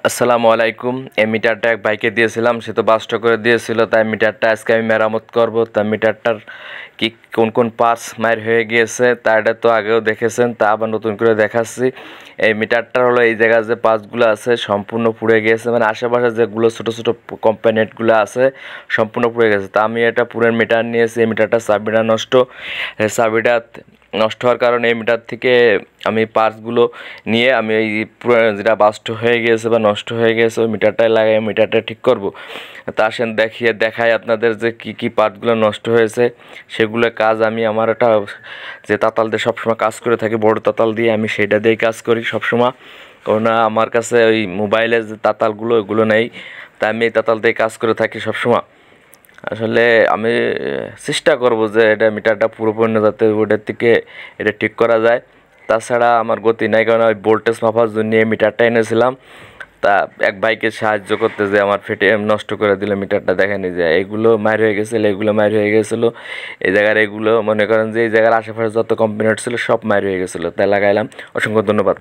আসসালামু আলাইকুম। এই মিটারটা এক ভাইকে দিয়েছিলাম, সে তো বাস্ট করে দিয়েছিল, তাই মিটারটা আজকে আমি মেরামত করব। তা মিটারটার কি কোন কোন পার্টস মার হয়ে গিয়েছে তা এটা তো আগেও দেখেছেন, তা আবার নতুন করে দেখাচ্ছি। এই মিটারটার হলো এই জায়গায় যে পার্টসগুলো আছে সম্পূর্ণ পুড়ে গিয়েছে, মানে আশেপাশে যেগুলো ছোটো ছোটো কম্পোনেন্টগুলো আছে সম্পূর্ণ পুড়ে গেছে। তা আমি এটা পুরের মিটার নিয়েছি, এই মিটারটা চাবিটা নষ্ট, চাবিটা নষ্ট হওয়ার কারণে এই মিটার থেকে আমি পার্টসগুলো নিয়ে আমি এই যেটা বাস্ট হয়ে গিয়েছে বা নষ্ট হয়ে গেছে ওই মিটারটায় লাগাই মিটারটা ঠিক করব। তা আসেন দেখাই আপনাদের যে কি পার্টসগুলো নষ্ট হয়েছে সেগুলো কাজ আমি আমার একটা যে তাতাল দিয়ে সবসময় কাজ করে থাকি, বড় তাতাল দিয়ে আমি সেটা দিয়েই কাজ করি সবসময়। কারণ আমার কাছে ওই মোবাইলের যে তাতালগুলো ওইগুলো নেই, তাই আমি এই তাতাল দিয়ে কাজ করে থাকি সবসময়। আসলে আমি চেষ্টা করব যে এটা মিটারটা পুরোপুরি যাতে ওটার থেকে এটা ঠিক করা যায়। তাছাড়া আমার গতি নাই, কারণ ওই ভোল্টেজ মাপার জন্য এই মিটারটা এনেছিলাম। তা এক ভাইকে সাহায্য করতে যে আমার ফেটে নষ্ট করে দিল মিটারটা, দেখেনি যে এগুলো মার হয়ে গেছিলো, এগুলো মার হয়ে গেছিলো, এই জায়গার এগুলো মনে করেন যে এই জায়গার আশেপাশে যত কম্পোনেন্ট ছিল সব মার হয়ে গেছিলো, তাই লাগাইলাম। অসংখ্য ধন্যবাদ।